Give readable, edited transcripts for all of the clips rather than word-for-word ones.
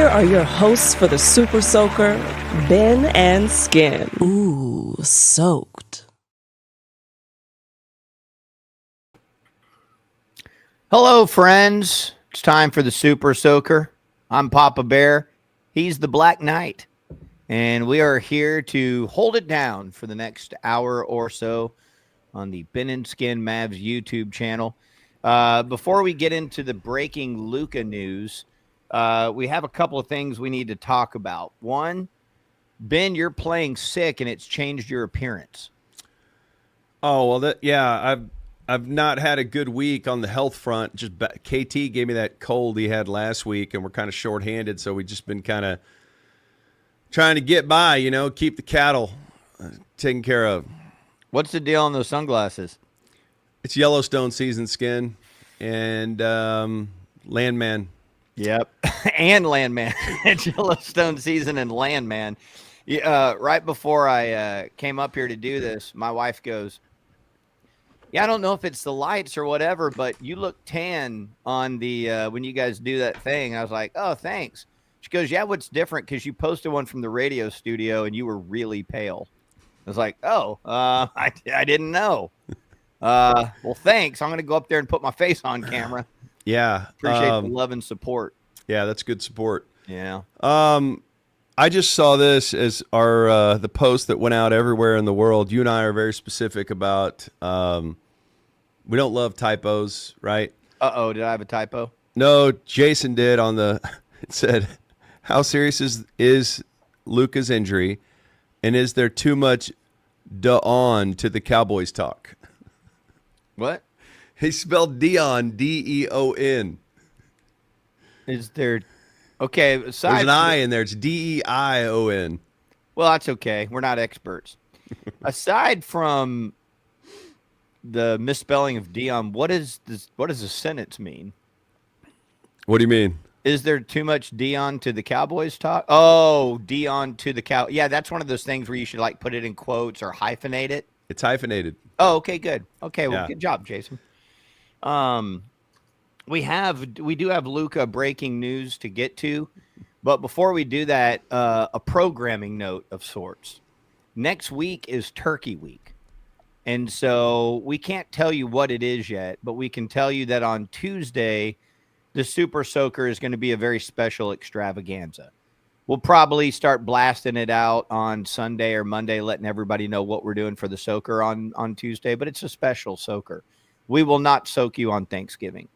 Here are your hosts for the Super Soaker, Ben and Skin. Ooh, soaked. Hello, friends. It's time for the Super Soaker. I'm Papa Bear. He's the Black Knight. And we are here to hold it down for the next hour or so on the Ben and Skin Mavs YouTube channel. Before we get into the breaking Luka news, we have a couple of things we need to talk about. One, Ben, you're playing sick and it's changed your appearance. Oh, well, I've not had a good week on the health front. Just KT gave me that cold he had last week, and we're kind of shorthanded, so we've just been kind of trying to get by, keep the cattle taken care of. What's the deal on those sunglasses? It's Yellowstone season, Skin, and Landman. Yep, and Landman. It's Yellowstone season and Landman. Right before I came up here to do this, my wife goes, "Yeah, I don't know if it's the lights or whatever, but you look tan on the when you guys do that thing." I was like, "Oh, thanks." She goes, "Yeah, what's different? Because you posted one from the radio studio and you were really pale." I was like, "Oh, I didn't know." Well, thanks. I'm going to go up there and put my face on camera. Yeah. Appreciate the love and support. Yeah, that's good support. Yeah. I just saw this as our the post that went out everywhere in the world. You and I are very specific about we don't love typos, right? Uh-oh, did I have a typo? No, Jason did on the it said, "How serious is Luka's injury, and is there too much to the Cowboys talk?" What? He spelled Deion, D-E-O-N. Is there okay, there's an I in there. It's D-E-I-O-N. Well, that's okay. We're not experts. Aside from the misspelling of Dion, what does the sentence mean? What do you mean? Is there too much Dion to the Cowboys talk? Oh, Dion to the Cow. Yeah, that's one of those things where you should put it in quotes or hyphenate it. It's hyphenated. Oh, okay, good. Okay, well, Yeah. Good job, Jason. We do have Luka breaking news to get to, but before we do that, a programming note of sorts. Next week is Turkey Week, and so we can't tell you what it is yet, but we can tell you that on Tuesday, the Super Soaker is going to be a very special extravaganza. We'll probably start blasting it out on Sunday or Monday, letting everybody know what we're doing for the Soaker on Tuesday, but it's a special Soaker. We will not soak you on Thanksgiving.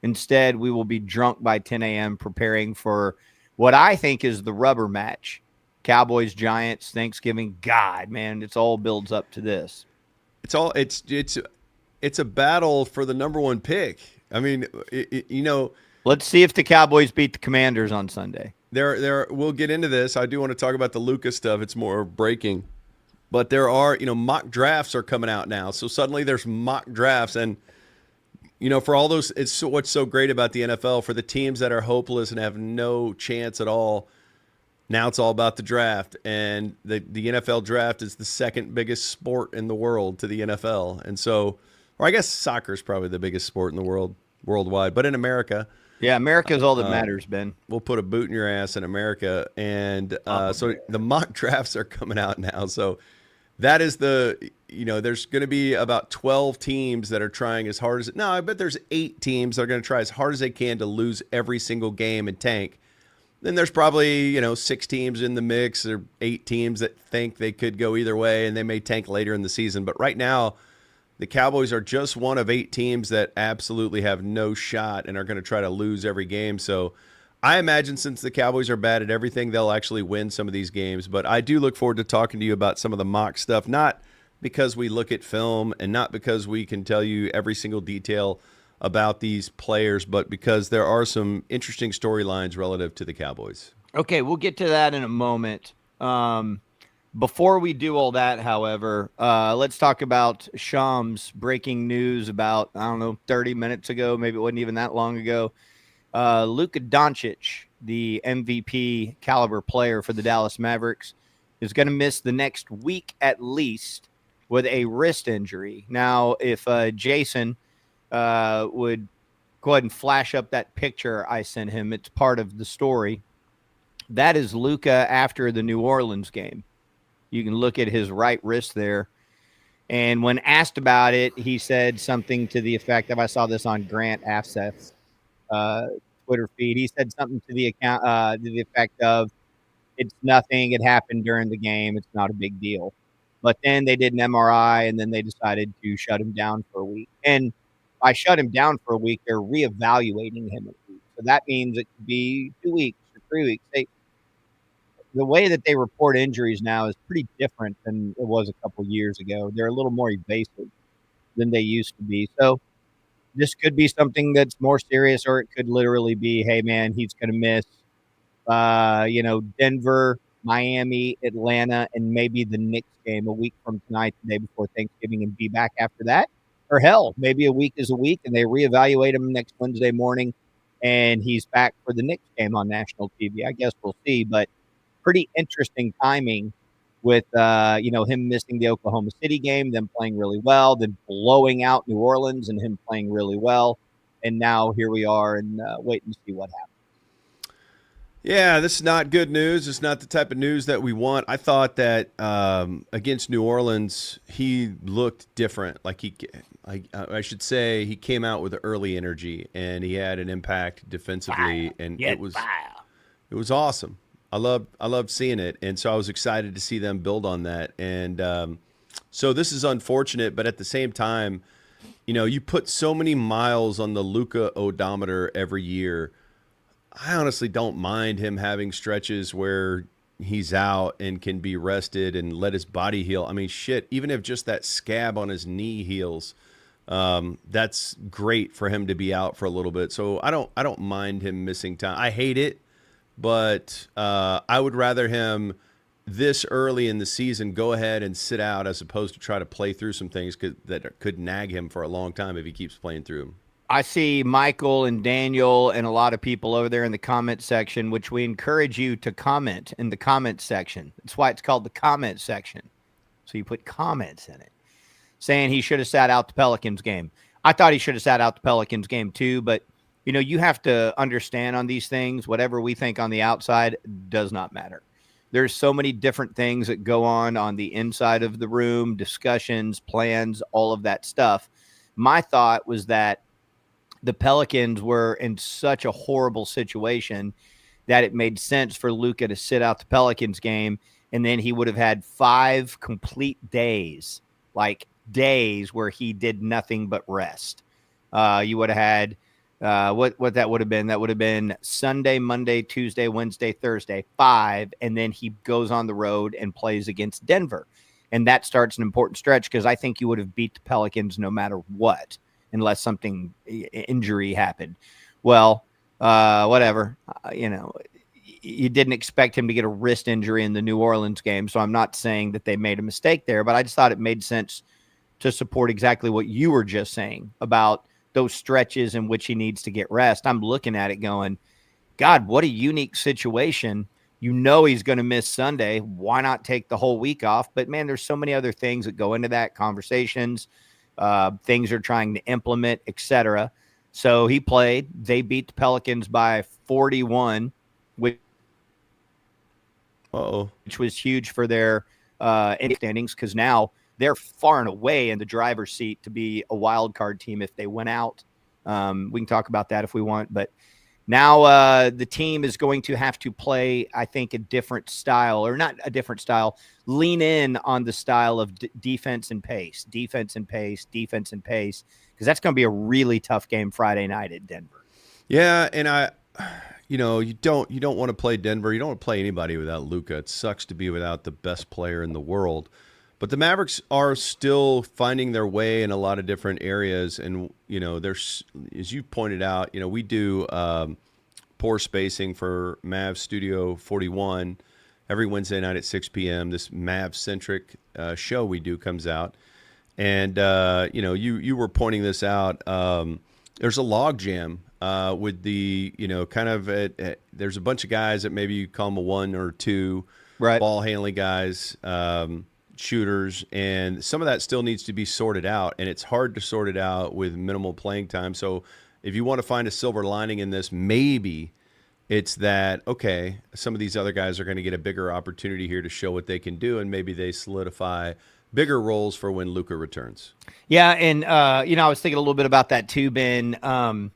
Instead, we will be drunk by 10 a.m. preparing for what I think is the rubber match. Cowboys, Giants, Thanksgiving. God, man, it's all builds up to this. It's a battle for the number one pick. I mean, let's see if the Cowboys beat the Commanders on Sunday. We'll get into this. I do want to talk about the Luka stuff. It's more breaking. But there are, mock drafts are coming out now. So suddenly there's mock drafts. And, for all those, what's so great about the NFL, for the teams that are hopeless and have no chance at all, now it's all about the draft. And the NFL draft is the second biggest sport in the world to the NFL. And so, or I guess soccer is probably the biggest sport in the world, worldwide. But in America. Yeah, America is all that matters, Ben. We'll put a boot in your ass in America. And so the mock drafts are coming out now. So that is there's going to be about 12 teams that are trying as hard as – no, I bet there's 8 teams that are going to try as hard as they can to lose every single game and tank. Then there's probably, 6 teams in the mix or 8 teams that think they could go either way, and they may tank later in the season. But right now, the Cowboys are just one of 8 teams that absolutely have no shot and are going to try to lose every game. So I imagine since the Cowboys are bad at everything, they'll actually win some of these games. But I do look forward to talking to you about some of the mock stuff, not because we look at film and not because we can tell you every single detail about these players, but because there are some interesting storylines relative to the Cowboys. Okay, we'll get to that in a moment. Before we do all that, however, let's talk about Shams breaking news about, 30 minutes ago. Maybe it wasn't even that long ago. Luka Doncic, the MVP caliber player for the Dallas Mavericks, is going to miss the next week at least with a wrist injury. Now, if Jason would go ahead and flash up that picture I sent him, it's part of the story. That is Luka after the New Orleans game. You can look at his right wrist there. And when asked about it, he said something to the effect of, I saw this on Grant Afseth's Twitter feed. He said something to the effect of, it's nothing. It happened during the game. It's not a big deal. But then they did an MRI, and then they decided to shut him down for a week. And by shut him down for a week, they're reevaluating him. So that means it could be 2 weeks or 3 weeks. The way that they report injuries now is pretty different than it was a couple years ago. They're a little more evasive than they used to be. So this could be something that's more serious, or it could literally be, hey, man, he's going to miss, Denver, Miami, Atlanta, and maybe the Knicks game a week from tonight, the day before Thanksgiving, and be back after that. Or hell, maybe a week is a week, and they reevaluate him next Wednesday morning, and he's back for the Knicks game on national TV. I guess we'll see, but pretty interesting timing with, him missing the Oklahoma City game, them playing really well, then blowing out New Orleans and him playing really well. And now here we are, and wait and see what happens. Yeah, this is not good news. It's not the type of news that we want. I thought that against New Orleans, he looked different. Like I should say, he came out with early energy, and he had an impact defensively, and it was awesome. I loved seeing it, and so I was excited to see them build on that. And so this is unfortunate, but at the same time, you put so many miles on the Luka odometer every year. I honestly don't mind him having stretches where he's out and can be rested and let his body heal. I mean, shit, even if just that scab on his knee heals, that's great for him to be out for a little bit. So I don't mind him missing time. I hate it. But I would rather him this early in the season go ahead and sit out as opposed to try to play through some things that could nag him for a long time if he keeps playing through them. I see Michael and Daniel and a lot of people over there in the comment section, which we encourage you to comment in the comment section. That's why it's called the comment section. So you put comments in it saying he should have sat out the Pelicans game. I thought he should have sat out the Pelicans game too, but you have to understand on these things, whatever we think on the outside does not matter. There's so many different things that go on the inside of the room, discussions, plans, all of that stuff. My thought was that the Pelicans were in such a horrible situation that it made sense for Luka to sit out the Pelicans game, and then he would have had 5 complete days, like days where he did nothing but rest. You would have had what that would have been. That would have been Sunday, Monday, Tuesday, Wednesday, Thursday, 5. And then he goes on the road and plays against Denver. And that starts an important stretch because I think you would have beat the Pelicans no matter what, unless something injury happened. Well, whatever, you didn't expect him to get a wrist injury in the New Orleans game. So I'm not saying that they made a mistake there, but I just thought it made sense to support exactly what you were just saying about those stretches in which he needs to get rest. I'm looking at it going, God, what a unique situation. He's going to miss Sunday. Why not take the whole week off? But man, there's so many other things that go into that, conversations, things they're trying to implement, etc. So he played. They beat the Pelicans by 41, which was huge for their standings, because now they're far and away in the driver's seat to be a wild card team if they went out. We can talk about that if we want, but now the team is going to have to play, I think, a different style, or not a different style, lean in on the style of defense and pace, because that's going to be a really tough game Friday night at Denver. Yeah, and you don't want to play Denver. You don't want to play anybody without Luka. It sucks to be without the best player in the world. But the Mavericks are still finding their way in a lot of different areas. And, there's, as you pointed out, we do poor spacing for Mavs Studio 41 every Wednesday night at 6 p.m. This Mavs-centric show we do comes out. And, you were pointing this out. There's a log jam with the, there's a bunch of guys that maybe you call them a 1 or 2 ball handling guys, shooters, and some of that still needs to be sorted out, and it's hard to sort it out with minimal playing time. So if you want to find a silver lining in this, maybe It's that, okay, some of these other guys are going to get a bigger opportunity here to show what they can do, and maybe they solidify bigger roles for when Luka returns. Yeah, and I was thinking a little bit about that too, Ben.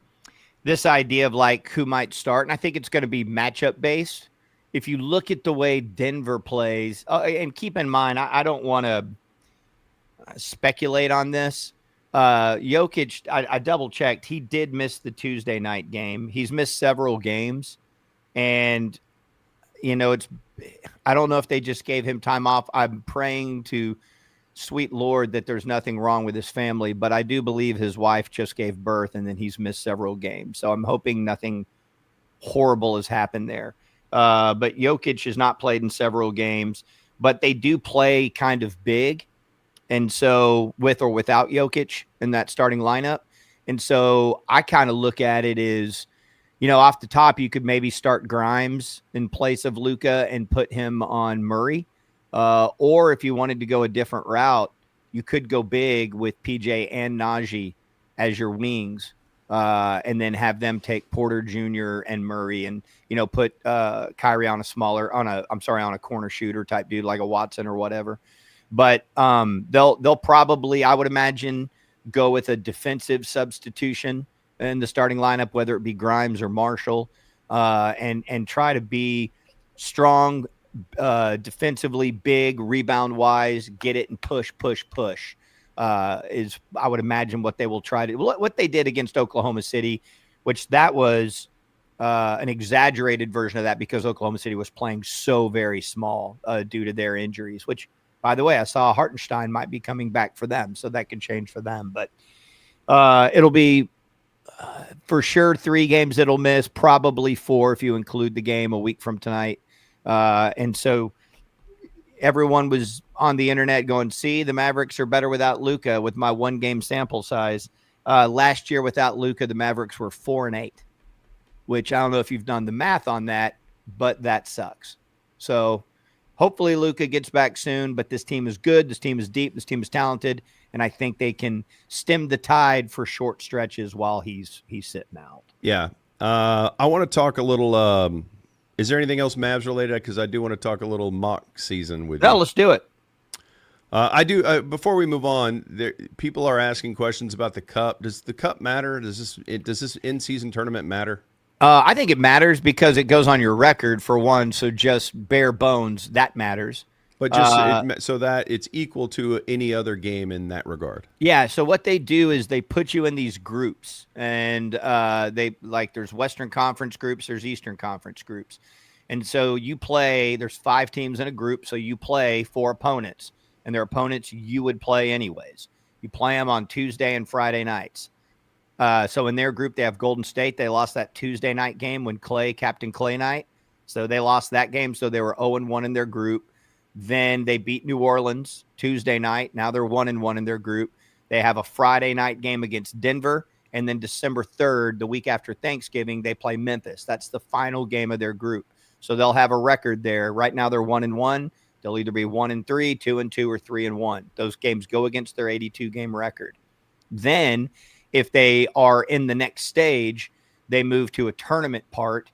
This idea of like who might start, and I think it's going to be matchup based. If you look at the way Denver plays, and keep in mind, I don't want to speculate on this. Jokic, I double checked. He did miss the Tuesday night game. He's missed several games, and I don't know if they just gave him time off. I'm praying to sweet Lord that there's nothing wrong with his family, but I do believe his wife just gave birth and then he's missed several games. So I'm hoping nothing horrible has happened there. But Jokic has not played in several games, but they do play kind of big. And so with or without Jokic in that starting lineup. And so I kind of look at it as, off the top, you could maybe start Grimes in place of Luka and put him on Murray. Or if you wanted to go a different route, you could go big with PJ and Najee as your wings, and then have them take Porter Jr. and Murray, and put Kyrie on a corner shooter type dude like a Watson or whatever. But they'll probably, I would imagine, go with a defensive substitution in the starting lineup, whether it be Grimes or Marshall, and try to be strong. Defensively, big, rebound wise, get it and push is, I would imagine, what they will try to, what they did against Oklahoma City, which that was an exaggerated version of that because Oklahoma City was playing so very small due to their injuries, which, by the way, I saw Hartenstein might be coming back for them, so that could change for them. But it'll be for sure 3 games it'll miss, probably 4 if you include the game a week from tonight. And so everyone was on the internet going, see, the Mavericks are better without Luka with my 1-game sample size. Last year without Luka, the Mavericks were 4-8, which I don't know if you've done the math on that, but that sucks. So hopefully Luka gets back soon, but this team is good. This team is deep. This team is talented. And I think they can stem the tide for short stretches while he's sitting out. Yeah. I want to talk a little, is there anything else Mavs related? Because I do want to talk a little mock season with you. No, let's do it. I do. Before we move on, people are asking questions about the Cup. Does the Cup matter? Does this in-season tournament matter? I think it matters because it goes on your record, for one. So just bare bones, that matters. But just so that it's equal to any other game in that regard. Yeah. So what they do is they put you in these groups, and there's Western Conference groups, there's Eastern Conference groups. And so you play, there's 5 teams in a group. So you play 4 opponents, and their opponents you would play anyways. You play them on Tuesday and Friday nights. So in their group, they have Golden State. They lost that Tuesday night game when Captain Clay night. So they lost that game. So they were 0-1 in their group. Then they beat New Orleans Tuesday night. Now they're 1-1 in their group. They have a Friday night game against Denver. And then December 3rd, the week after Thanksgiving, they play Memphis. That's the final game of their group. So they'll have a record there. Right now they're 1-1. They'll either be 1-3, 2-2, or 3-1. Those games go against their 82-game record. Then if they are in the next stage, they move to a tournament part.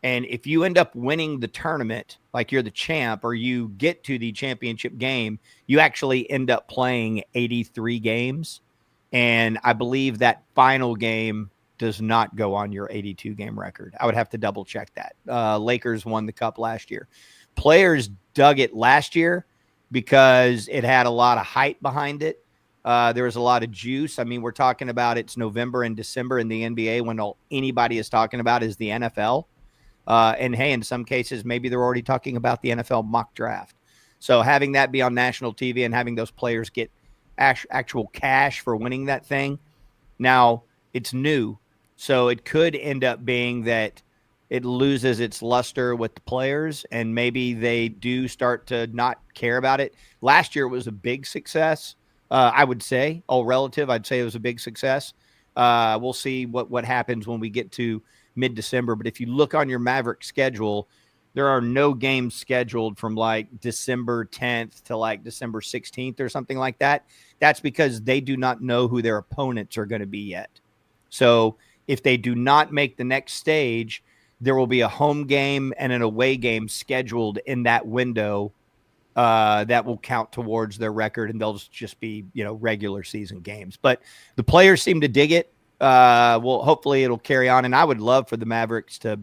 And if you end up winning the tournament, like you're the champ, or you get to the championship game, you actually end up playing 83 games. And I believe that final game does not go on your 82-game record. I would have to double check that. Lakers won the Cup last year. Players dug it last year because it had a lot of hype behind it. There was a lot of juice. I mean, we're talking about it's November and December in the NBA when all anybody is talking about is the NFL. And hey, in some cases, maybe they're already talking about the NFL mock draft. So having that be on national TV and having those players get actual cash for winning that thing. Now it's new. So it could end up being that it loses its luster with the players and maybe they do start to not care about it. Last year it was a big success. I would say, all relative, I'd say it was a big success. We'll see what happens when we get to mid-December. But if you look on your Maverick schedule, there are no games scheduled from like December 10th to like December 16th or something like that. That's because they do not know who their opponents are going to be yet. So if they do not make the next stage, there will be a home game and an away game scheduled in that window that will count towards their record, and they'll just be, regular season games. But the players seem to dig it. Well, hopefully it'll carry on, and I would love for the Mavericks to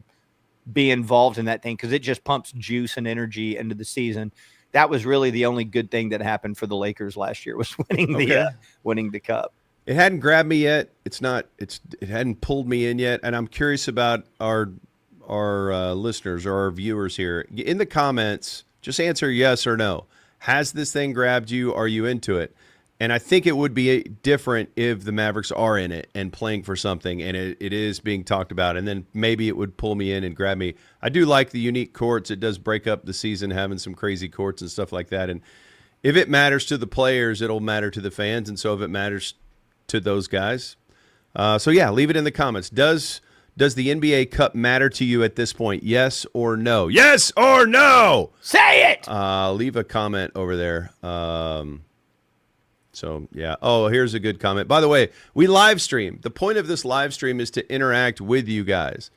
be involved in that thing because it just pumps juice and energy into the season. That was really the only good thing that happened for the Lakers last year was winning the cup. It hadn't grabbed me yet. It hadn't pulled me in yet, and I'm curious about our listeners or our viewers here. In the comments, just answer yes or no. Has this thing grabbed you? Are you into it? And I think it would be different if the Mavericks are in it and playing for something, and it is being talked about, and then maybe it would pull me in and grab me. I do like the unique courts. It does break up the season, having some crazy courts and stuff like that. And if it matters to the players, it'll matter to the fans, and so if it matters to those guys. So, yeah, leave it in the comments. Does the NBA Cup matter to you at this point? Yes or no? Yes or no? Say it! Leave a comment over there. So, yeah. Oh, here's a good comment. By the way, we live stream. The point of this live stream is to interact with you guys.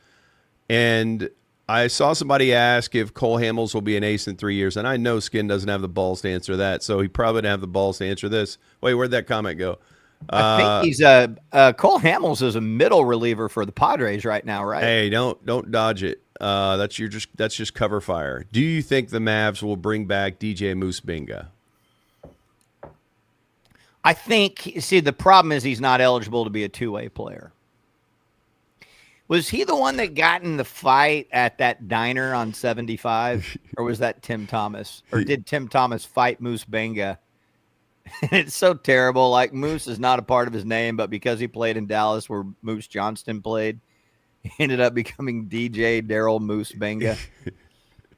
And I saw somebody ask if Cole Hamels will be an ace in 3 years, and I know Skin doesn't have the balls to answer that, so he probably didn't have the balls to answer this. Wait, where'd that comment go? I think he's Cole Hamels is a middle reliever for the Padres right now, right? Hey, don't dodge it. That's just cover fire. Do you think the Mavs will bring back DJ Moose Binga? I think, see, the problem is he's not eligible to be a two-way player. Was he the one that got in the fight at that diner on 75? Or was that Tim Thomas? Or did Tim Thomas fight Moose Benga? It's so terrible. Like, Moose is not a part of his name, but because he played in Dallas where Moose Johnston played, he ended up becoming DJ Daryl Moose Benga.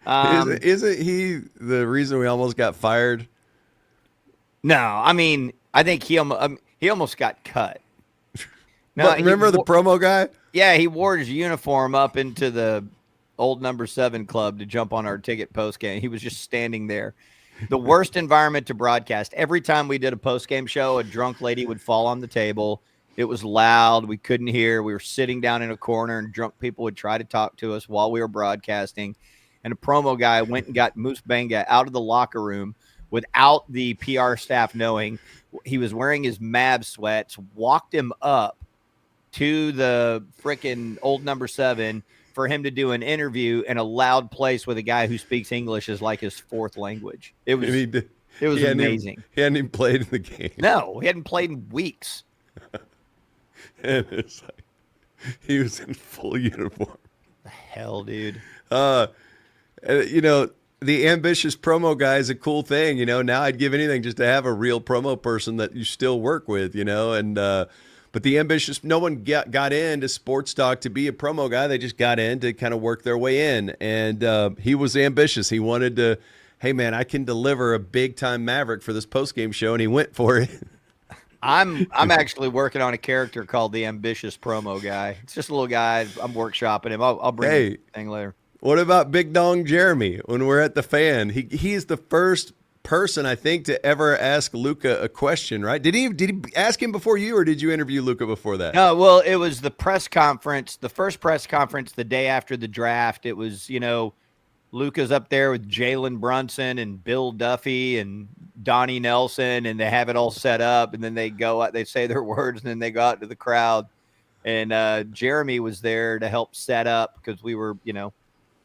Isn't he the reason we almost got fired? No, I mean, I think he almost got cut. No, remember the promo guy? Yeah, he wore his uniform up into the old number 7 club to jump on our ticket postgame. He was just standing there. The worst environment to broadcast. Every time we did a postgame show, a drunk lady would fall on the table. It was loud. We couldn't hear. We were sitting down in a corner, and drunk people would try to talk to us while we were broadcasting. And a promo guy went and got Moose Benga out of the locker room without the PR staff knowing. He was wearing his Mavs sweats, walked him up to the freaking old number 7 for him to do an interview in a loud place with a guy who speaks English as like his 4th language. It was amazing. He hadn't even played in the game. No, he hadn't played in weeks. And it's like he was in full uniform. The hell, dude. The ambitious promo guy is a cool thing. Now I'd give anything just to have a real promo person that you still work with, but the ambitious, no one got into sports talk to be a promo guy. They just got in to kind of work their way in. And he was ambitious. He wanted to, hey, man, I can deliver a big-time Maverick for this postgame show, and he went for it. I'm actually working on a character called the ambitious promo guy. It's just a little guy. I'm workshopping him. I'll bring him thing later. What about Big Dong Jeremy when we're at the Fan? He's the first person, I think, to ever ask Luka a question, right? Did he ask him before you, or did you interview Luka before that? No, well, it was the press conference, the first press conference the day after the draft. It was, Luka's up there with Jalen Brunson and Bill Duffy and Donnie Nelson, and they have it all set up, and then they go out, they say their words, and then they go out to the crowd. And Jeremy was there to help set up because we were,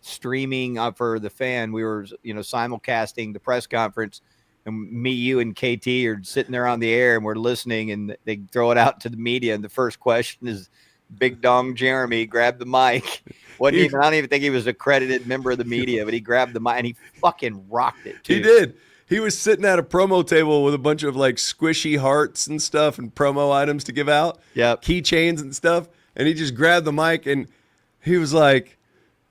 streaming for the Fan. We were, simulcasting the press conference, and me, you, and KT are sitting there on the air, and we're listening, and they throw it out to the media. And the first question is, Big Dong Jeremy grabbed the mic. I don't even think he was a accredited member of the media, but he grabbed the mic and he fucking rocked it too. He did. He was sitting at a promo table with a bunch of like squishy hearts and stuff and promo items to give out. Yep. Keychains and stuff. And he just grabbed the mic and he was like,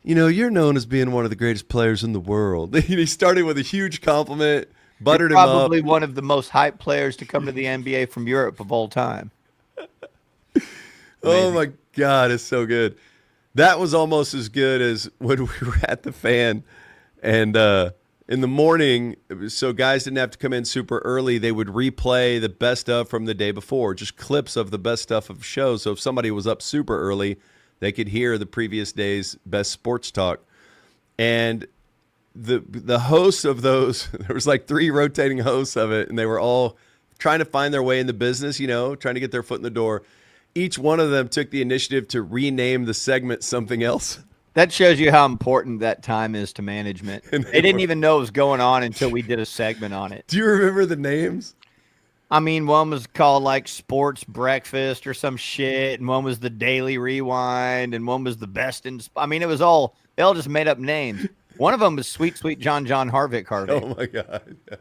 you're known as being one of the greatest players in the world. He started with a huge compliment, buttered him up. Probably one of the most hyped players to come to the NBA from Europe of all time. Oh, my God, it's so good. That was almost as good as when we were at the Fan. And in the morning, so guys didn't have to come in super early, they would replay the best of from the day before, just clips of the best stuff of shows. So if somebody was up super early, they could hear the previous day's best sports talk. And the hosts of those, there was like 3 rotating hosts of it, and they were all trying to find their way in the business, trying to get their foot in the door. Each one of them took the initiative to rename the segment something else. That shows you how important that time is to management. They didn't even know it was going on until we did a segment on it. Do you remember the names? I mean, one was called like Sports Breakfast or some shit, and one was the Daily Rewind, and one was the Best in. I mean, they all just made up names. One of them was Sweet John Harvick. Oh my God! Yes.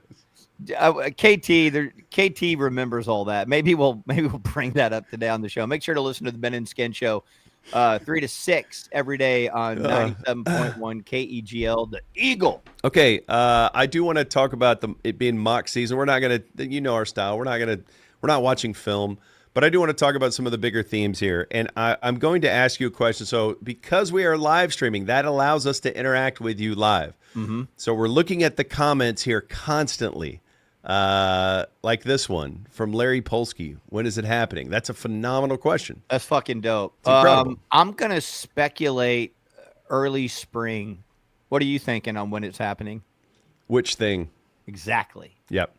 KT remembers all that. Maybe we'll bring that up today on the show. Make sure to listen to the Ben and Skin Show, 3 to 6 every day on 97.1 KEGL, the Eagle. Okay, I do want to talk about it being mock season. We're not gonna, our style. We're not watching film, but I do want to talk about some of the bigger themes here. And I'm going to ask you a question. So because we are live streaming, that allows us to interact with you live. Mm-hmm. So we're looking at the comments here constantly. Like this one from Larry Polsky. When is it happening? That's a phenomenal question. That's fucking dope. It's incredible. I'm going to speculate early spring. What are you thinking on when it's happening? Which thing? Exactly. Yep.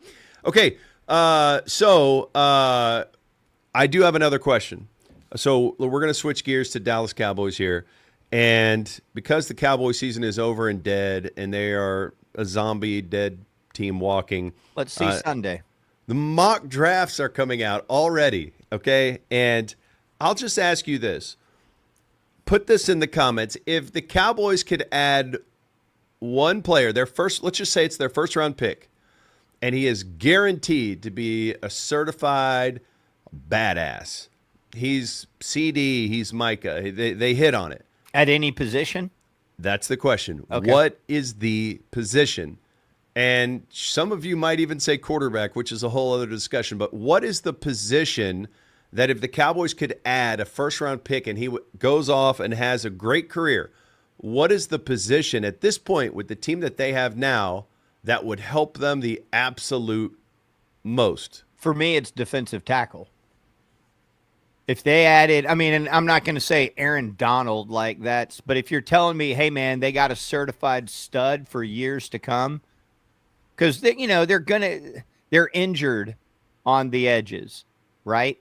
Okay. So I do have another question. So we're going to switch gears to Dallas Cowboys here. And because the Cowboy season is over and dead, and they are a zombie dead team walking. Let's see Sunday. The mock drafts are coming out already, okay? And I'll just ask you this. Put this in the comments. If the Cowboys could add one player, let's just say it's their first round pick, and he is guaranteed to be a certified badass. He's CD, he's Micah. They hit on it. At any position? That's the question. Okay. What is the position? And some of you might even say quarterback, which is a whole other discussion. But what is the position that if the Cowboys could add a first-round pick and he goes off and has a great career, what is the position at this point with the team that they have now that would help them the absolute most? For me, it's defensive tackle. If they added, and I'm not going to say Aaron Donald like that, but if you're telling me, hey, man, they got a certified stud for years to come, because they're injured on the edges, right?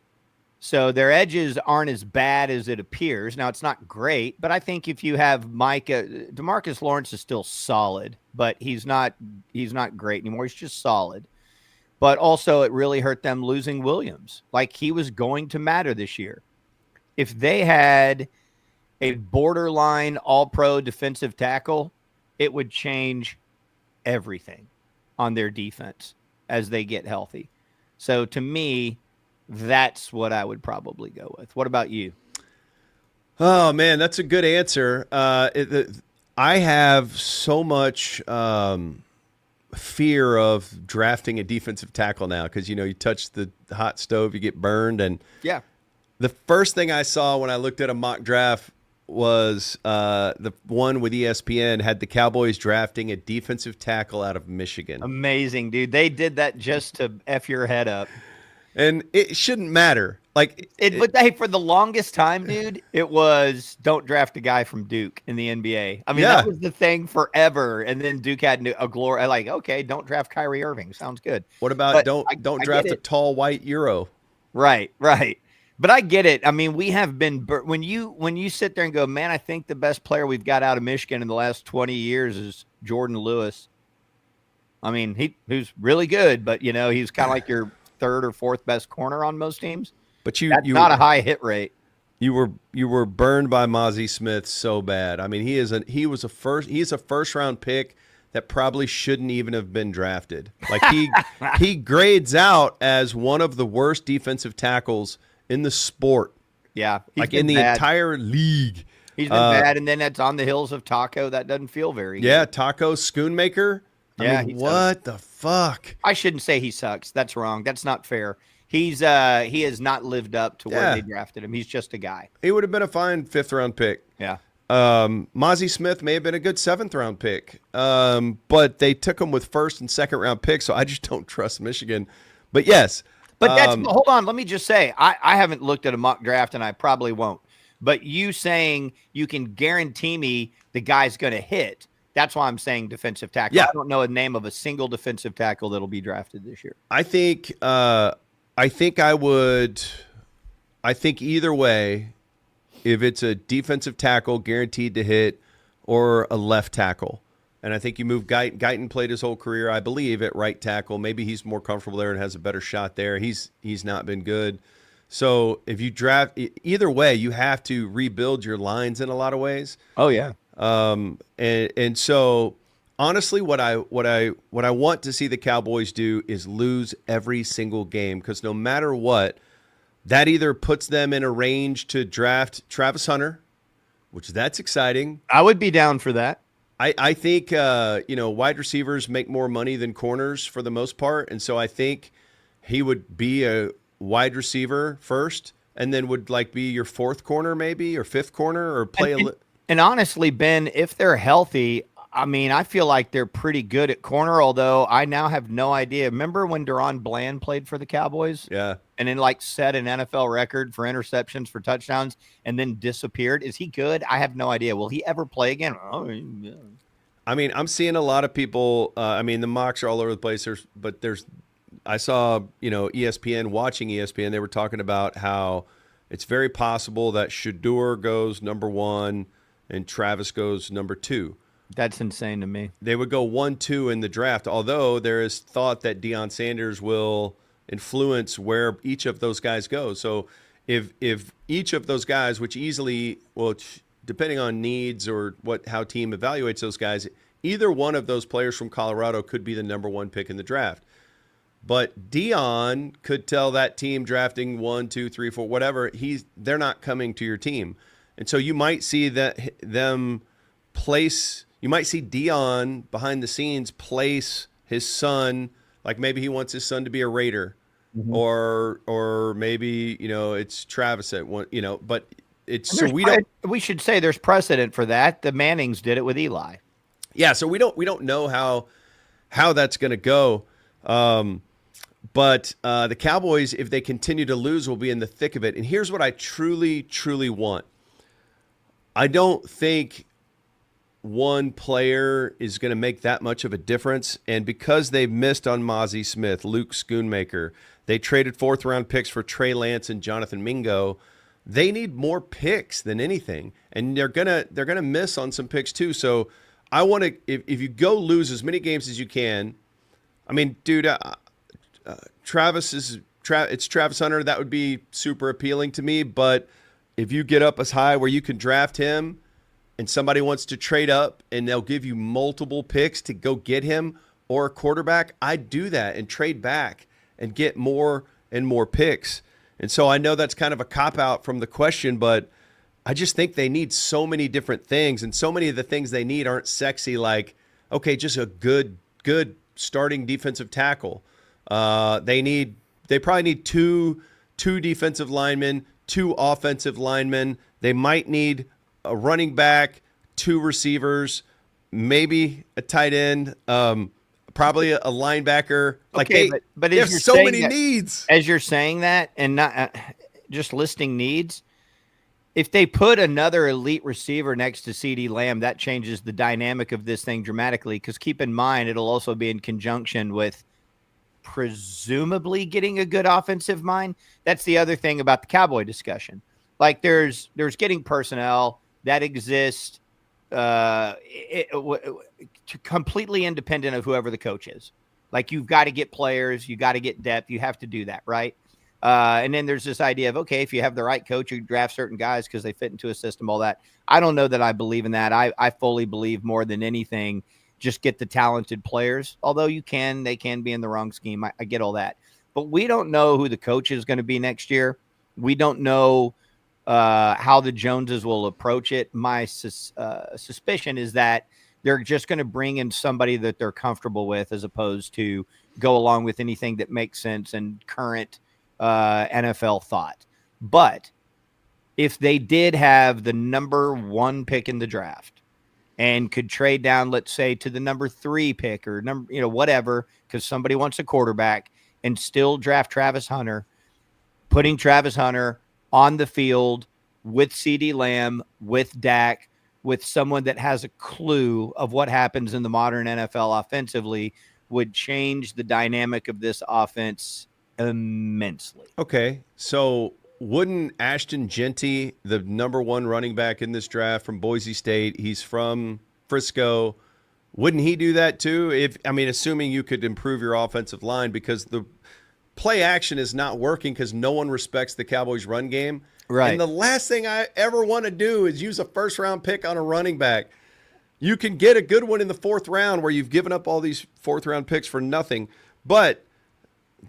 So their edges aren't as bad as it appears. Now, it's not great, but I think if you have Micah, DeMarcus Lawrence is still solid, but he's not great anymore. He's just solid. But also it really hurt them losing Williams. Like, he was going to matter this year. If they had a borderline all-pro defensive tackle, it would change everything on their defense as they get healthy. So to me, that's what I would probably go with. What about you? Oh, man, that's a good answer. I have so much fear of drafting a defensive tackle now because, you touch the hot stove, you get burned. And yeah, the first thing I saw when I looked at a mock draft was the one with ESPN had the Cowboys drafting a defensive tackle out of Michigan. Amazing, dude. They did that just to F your head up. And it shouldn't matter. But hey, for the longest time, dude, it was don't draft a guy from Duke in the NBA. That was the thing forever. And then Duke had a glory. Like, okay, don't draft Kyrie Irving. Sounds good. What about don't draft a tall white Euro? Right. But I get it. We have been when you sit there and go, man, I think the best player we've got out of Michigan in the last 20 years is Jordan Lewis. He's really good, but he's kind of like your third or fourth best corner on most teams. But that's not a high hit rate. You were burned by Mozzie Smith so bad. He's a first round pick that probably shouldn't even have been drafted. Like he grades out as one of the worst defensive tackles in the sport. Yeah, like in the entire league. He's been bad, and then that's on the heels of Taco. That doesn't feel very good. Yeah, Taco Schoonmaker. What the fuck? I shouldn't say he sucks. That's wrong. That's not fair. He has not lived up to where they drafted him. He's just a guy. He would have been a fine 5th round pick. Yeah. Mozzie Smith may have been a good 7th round pick. But they took him with 1st and 2nd round picks, so I just don't trust Michigan. But yes. But hold on, let me just say, I haven't looked at a mock draft and I probably won't. But you saying you can guarantee me the guy's going to hit. That's why I'm saying defensive tackle. Yeah. I don't know a name of a single defensive tackle that'll be drafted this year. I think either way, if it's a defensive tackle guaranteed to hit or a left tackle. And I think you move Guyton. Guyton played his whole career, I believe, at right tackle. Maybe he's more comfortable there and has a better shot there. He's not been good. So if you draft either way, you have to rebuild your lines in a lot of ways. Oh yeah. And so honestly, what I want to see the Cowboys do is lose every single game, because no matter what, that either puts them in a range to draft Travis Hunter, which that's exciting. I would be down for that. I think wide receivers make more money than corners for the most part, and so I think he would be a wide receiver first, and then would be your fourth corner maybe, or fifth corner, or play and honestly, Ben, if they're healthy, I mean, I feel like they're pretty good at corner, although I now have no idea. Remember when Deron Bland played for the Cowboys? Yeah. And then set an NFL record for interceptions, for touchdowns, and then disappeared. Is he good? I have no idea. Will he ever play again? Oh, yeah. I mean, I'm seeing a lot of people. The mocks are all over the place. I saw, ESPN, watching ESPN, they were talking about how it's very possible that Shedeur goes number 1 and Travis goes number 2. That's insane to me. They would go 1-2 in the draft, although there is thought that Deion Sanders will influence where each of those guys go. So if each of those guys, which easily, depending on needs or how team evaluates those guys, either one of those players from Colorado could be the number 1 pick in the draft. But Deion could tell that team drafting 1, 2, 3, 4, whatever, they're not coming to your team. And so you might see you might see Deion behind the scenes place his son, like maybe he wants his son to be a Raider, mm-hmm. or maybe, it's Travis at one, but it's, so we should say there's precedent for that. The Mannings did it with Eli. Yeah. So we don't know how that's going to go. But the Cowboys, if they continue to lose, will be in the thick of it. And here's what I truly, truly want. I don't think one player is going to make that much of a difference. And because they've missed on Mozzie Smith, Luke Schoonmaker, they traded 4th-round picks for Trey Lance and Jonathan Mingo. They need more picks than anything, and they're gonna miss on some picks too. So I want to, if you go lose as many games as you can. I mean, dude, it's Travis Hunter. That would be super appealing to me. But if you get up as high where you can draft him, and somebody wants to trade up and they'll give you multiple picks to go get him or a quarterback, I'd do that and trade back and get more and more picks. And so I know that's kind of a cop-out from the question, but I just think they need so many different things, and so many of the things they need aren't sexy, like, okay, just a good starting defensive tackle. They probably need two defensive linemen, 2 offensive linemen. They might need a running back, 2 receivers, maybe a tight end, probably a linebacker. Okay, but there's so many needs. As you're saying that, and not just listing needs, if they put another elite receiver next to CeeDee Lamb, that changes the dynamic of this thing dramatically. Because keep in mind, it'll also be in conjunction with presumably getting a good offensive mind. That's the other thing about the Cowboy discussion. Like there's getting personnel that exist completely independent of whoever the coach is. Like you've got to get players, you got to get depth, you have to do that, right? And then there's this idea of, okay, if you have the right coach, you draft certain guys because they fit into a system, all that. I don't know that I believe in that. I fully believe more than anything, just get the talented players. Although they can be in the wrong scheme. I get all that. But we don't know who the coach is going to be next year. We don't know how the Joneses will approach it. My suspicion is that they're just going to bring in somebody that they're comfortable with, as opposed to go along with anything that makes sense and current NFL thought. But if they did have the number 1 pick in the draft and could trade down, let's say, to the number 3 pick or whatever, because somebody wants a quarterback, and still draft Travis Hunter, putting Travis Hunter on the field with CeeDee Lamb, with Dak, with someone that has a clue of what happens in the modern NFL offensively would change the dynamic of this offense immensely. Okay, so wouldn't Ashton Genty, the number 1 running back in this draft from Boise State, he's from Frisco, wouldn't he do that too? Assuming you could improve your offensive line, because the play action is not working because no one respects the Cowboys run game. Right. And the last thing I ever want to do is use a first-round pick on a running back. You can get a good one in the 4th round where you've given up all these 4th-round picks for nothing. But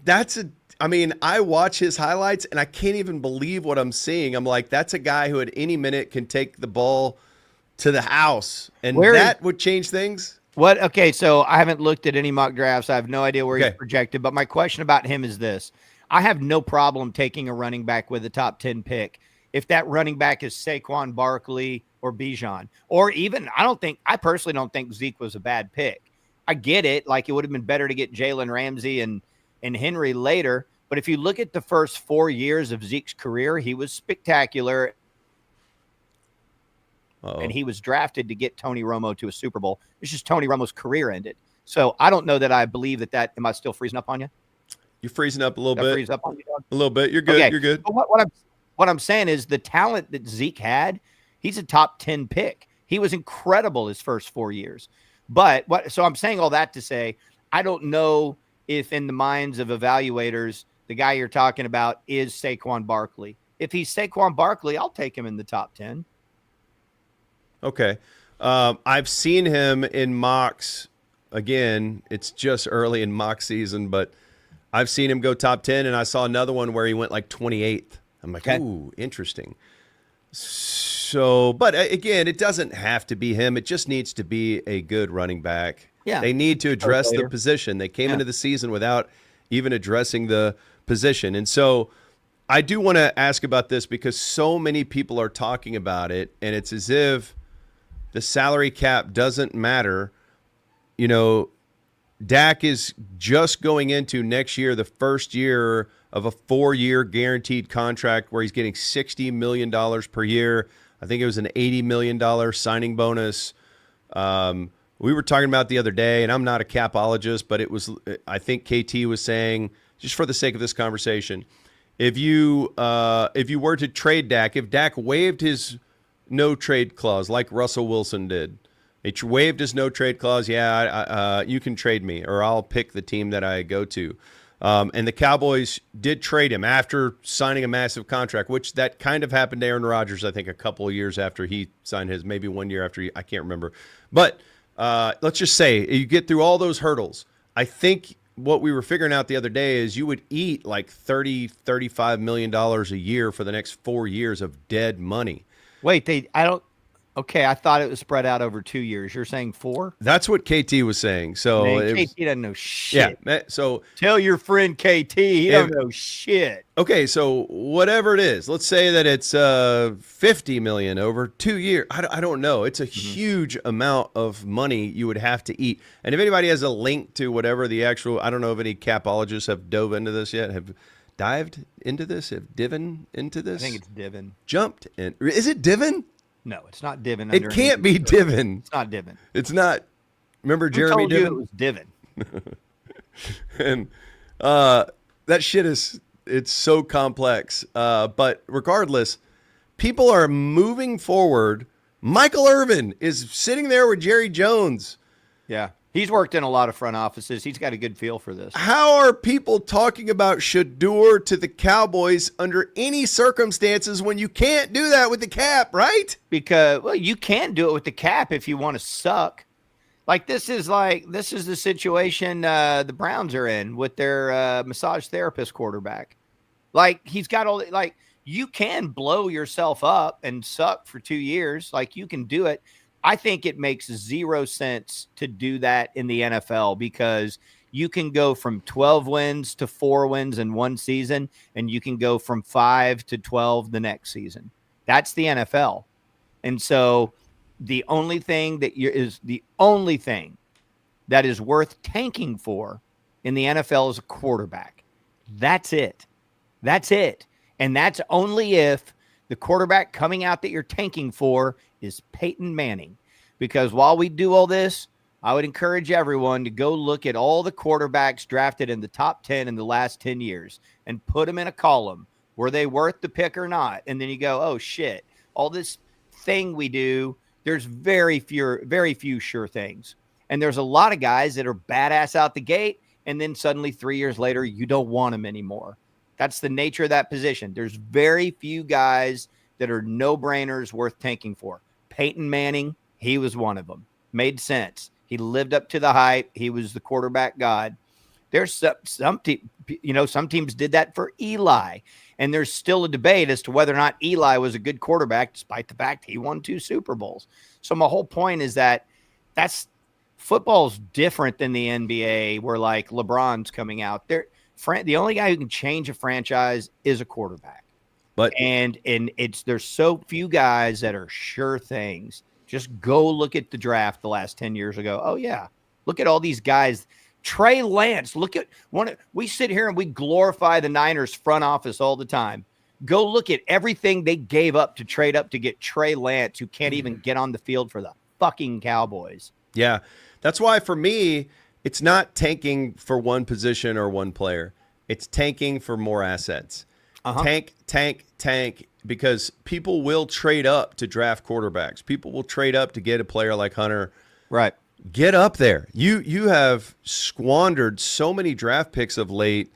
I watch his highlights, and I can't even believe what I'm seeing. I'm like, that's a guy who at any minute can take the ball to the house, and that would change things. What? Okay, so I haven't looked at any mock drafts. I have no idea where he's projected, but my question about him is this. I have no problem taking a running back with a top 10 pick if that running back is Saquon Barkley or Bijan, or even I personally don't think Zeke was a bad pick. I get it. Like, it would have been better to get Jalen Ramsey and Henry later. But if you look at the first 4 years of Zeke's career, he was spectacular. And he was drafted to get Tony Romo to a Super Bowl. It's just Tony Romo's career ended. So I don't know that I believe that. Am I still freezing up on you? You're freezing up a little bit. Freeze up on you, dog? A little bit. You're good. Okay. You're good. But what I'm saying is the talent that Zeke had, he's a top 10 pick. He was incredible his first 4 years. So I'm saying all that to say, I don't know if in the minds of evaluators, the guy you're talking about is Saquon Barkley. If he's Saquon Barkley, I'll take him in the top 10. Okay. I've seen him in mocks. Again, it's just early in mock season, but I've seen him go top 10, and I saw another one where he went like 28th. I'm like, ooh, interesting. So, but again, it doesn't have to be him. It just needs to be a good running back. Yeah. They need to address the position. They came into the season without even addressing the position. And so I do want to ask about this because so many people are talking about it, and it's as if the salary cap doesn't matter. You know, Dak is just going into next year, the first year of a 4-year guaranteed contract where he's getting $60 million per year. I think it was an $80 million signing bonus. We were talking about the other day, and I'm not a capologist, but I think KT was saying, just for the sake of this conversation, if you were to trade Dak, if Dak waived his no trade clause like Russell Wilson did, he waived his no trade clause. You can trade me, or I'll pick the team that I go to. And the Cowboys did trade him after signing a massive contract, which that kind of happened to Aaron Rodgers, I think, a couple of years after he signed his, maybe 1 year after I can't remember. But let's just say you get through all those hurdles. I think what we were figuring out the other day is you would eat like $35 million a year for the next 4 years of dead money. Wait, I thought it was spread out over 2 years. You're saying 4? That's what KT was saying. So KT doesn't know shit. Yeah. So tell your friend KT he don't know shit. Okay, so whatever it is, let's say that it's $50 million over 2 years. I don't know. It's a huge amount of money you would have to eat. And if anybody has a link to whatever the actual, I don't know if any capologists have dove into this yet, have dived into this, have divin into this. I think it's divin. Jumped in. Is it divin? No, it's not divin. It can't be divin. It's not divin. It's not. Remember Jeremy Who told you Divin? it was divin. And that shit it's so complex. But regardless, people are moving forward. Michael Irvin is sitting there with Jerry Jones. Yeah. He's worked in a lot of front offices. He's got a good feel for this. How are people talking about Shador to the Cowboys under any circumstances when you can't do that with the cap, right? Because, well, you can do it with the cap if you want to suck. This is the situation the Browns are in with their massage therapist quarterback. He's got all, you can blow yourself up and suck for 2 years. You can do it. I think it makes zero sense to do that in the NFL because you can go from 12 wins to 4 wins in one season, and you can go from 5 to 12 the next season. That's the NFL. And so the only thing that is worth tanking for in the NFL is a quarterback. That's it. And that's only if The quarterback coming out that you're tanking for is Peyton Manning. Because while we do all this, I would encourage everyone to go look at all the quarterbacks drafted in the top 10 in the last 10 years and put them in a column. Were they worth the pick or not? And then you go, oh, shit, all this thing we do, there's very few sure things. And there's a lot of guys that are badass out the gate, and then suddenly 3 years later, you don't want them anymore. That's the nature of that position. There's very few guys that are no-brainers worth tanking for. Peyton Manning, he was one of them. Made sense. He lived up to the hype. He was the quarterback god. There's some teams did that for Eli, and there's still a debate as to whether or not Eli was a good quarterback, despite the fact he won 2 Super Bowls. So my whole point is that football's different than the NBA, where like LeBron's coming out there. The only guy who can change a franchise is a quarterback. And there's so few guys that are sure things. Just go look at the draft the last 10 years ago. Oh yeah. Look at all these guys. Trey Lance, look at we sit here and we glorify the Niners front office all the time. Go look at everything they gave up to trade up to get Trey Lance, who can't even get on the field for the fucking Cowboys. Yeah. That's why for me, it's not tanking for one position or one player. It's tanking for more assets. Tank, because people will trade up to draft quarterbacks. People will trade up to get a player like Hunter. Right. Get up there. You have squandered so many draft picks of late.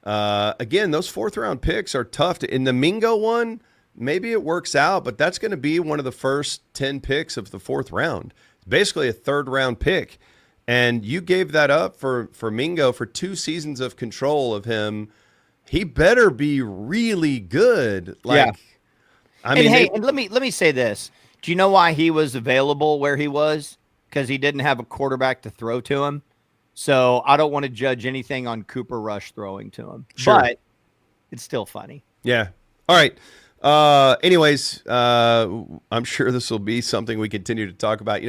Again, those 4th-round picks are tough. In the Mingo one, maybe it works out, but that's going to be one of the first 10 picks of the 4th round. Basically a 3rd-round pick. And you gave that up for Mingo for 2 seasons of control of him. He better be really good. And let me say this. Do you know why he was available where he was? Because he didn't have a quarterback to throw to him. So I don't want to judge anything on Cooper Rush throwing to him. Sure. But it's still funny. Yeah. All right. Anyways, I'm sure this will be something we continue to talk about.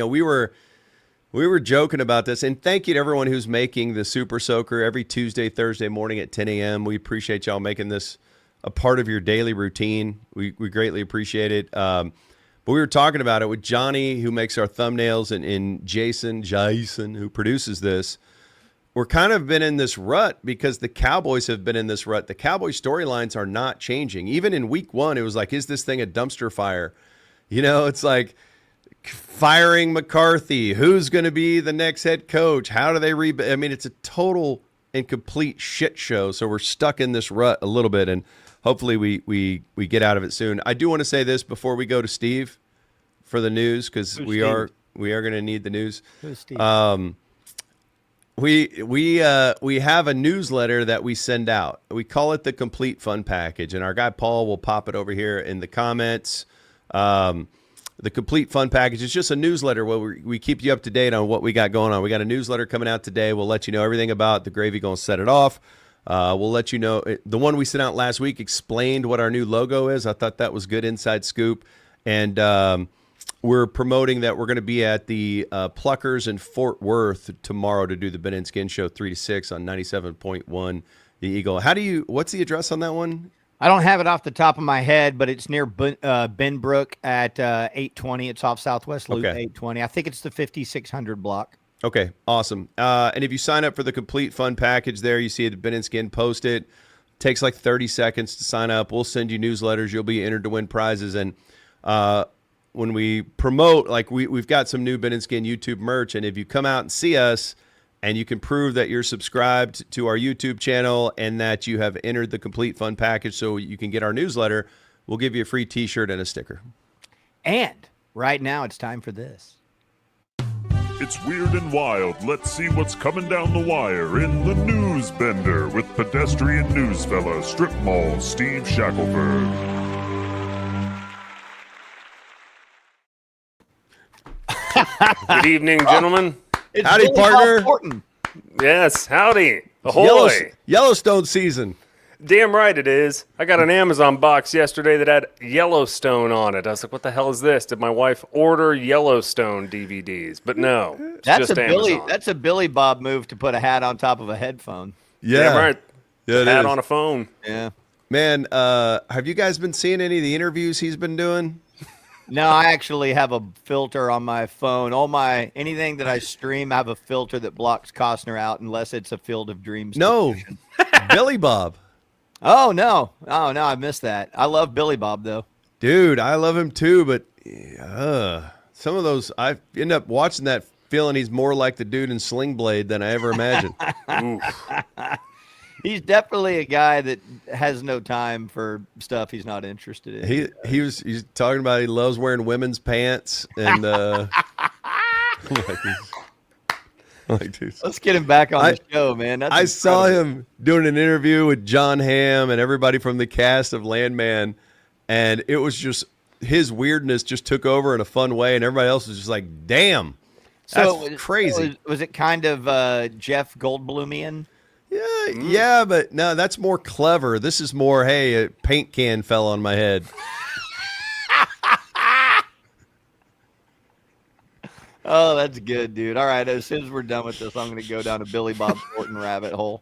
We were joking about this, and thank you to everyone who's making the Super Soaker every Tuesday, Thursday morning at 10 a.m. We appreciate y'all making this a part of your daily routine. We greatly appreciate it. But we were talking about it with Johnny, who makes our thumbnails, and Jason, who produces this. We're kind of been in this rut because the Cowboys have been in this rut. The Cowboys storylines are not changing. Even in week 1, it was like, is this thing a dumpster fire? It's like firing McCarthy. Who's going to be the next head coach? How do they rebuild? I mean, it's a total and complete shit show. So we're stuck in this rut a little bit, and hopefully we get out of it soon. I do want to say this before we go to Steve for the news, because we are going to need the news. Who's Steve? We have a newsletter that we send out. We call it the Complete Fun Package, and our guy Paul will pop it over here in the comments. The Complete Fun Package is just a newsletter where we keep you up to date on what we got going on. We got a newsletter coming out today. We'll let you know everything about the Gravy Gonna Set It Off. We'll let you know. The one we sent out last week explained what our new logo is. I thought that was good inside scoop. And we're promoting that we're going to be at the Pluckers in Fort Worth tomorrow to do the Ben and Skin Show 3 to 6 on 97.1 The Eagle. What's the address on that one? I don't have it off the top of my head, but it's near Benbrook at 820. It's off Southwest Loop 820. I think it's the 5600 block. Okay, awesome. And if you sign up for the Complete Fun Package there, you see the Ben and Skin post it. Takes like 30 seconds to sign up. We'll send you newsletters. You'll be entered to win prizes. And when we promote, like we've got some new Ben and Skin YouTube merch. And if you come out and see us, and you can prove that you're subscribed to our YouTube channel and that you have entered the Complete Fun Package so you can get our newsletter, we'll give you a free T-shirt and a sticker. And right now it's time for this. It's weird and wild. Let's see what's coming down the wire in the News Bender with pedestrian news fella, strip mall Steve Shackelford. Good evening, gentlemen. It's howdy, really partner. Thornton. Yes, howdy. Ahoy. Yellowstone season. Damn right it is. I got an Amazon box yesterday that had Yellowstone on it. I was like, what the hell is this? Did my wife order Yellowstone DVDs? But no, it's just Amazon. That's a Billy Bob move to put a hat on top of a headphone. Yeah. Damn right. Yeah, Hat on a phone. Yeah. Man, have you guys been seeing any of the interviews he's been doing? No, I actually have a filter on my phone. Anything that I stream, I have a filter that blocks Costner out unless it's a Field of Dreams. No, Billy Bob. Oh no, I missed that. I love Billy Bob though. Dude, I love him too, but some of those, I end up watching that feeling he's more like the dude in Sling Blade than I ever imagined. He's definitely a guy that has no time for stuff he's not interested in. He's talking about he loves wearing women's pants and dude. Let's get him back on the show, man. I saw him doing an interview with John Hamm and everybody from the cast of Landman, and it was just his weirdness just took over in a fun way, and everybody else was just like, "Damn, that's crazy." Was it kind of Jeff Goldblumian? Yeah, but no, that's more clever. This is more, hey, a paint can fell on my head. Oh, that's good, dude. All right, as soon as we're done with this, I'm going to go down a Billy Bob Thornton rabbit hole.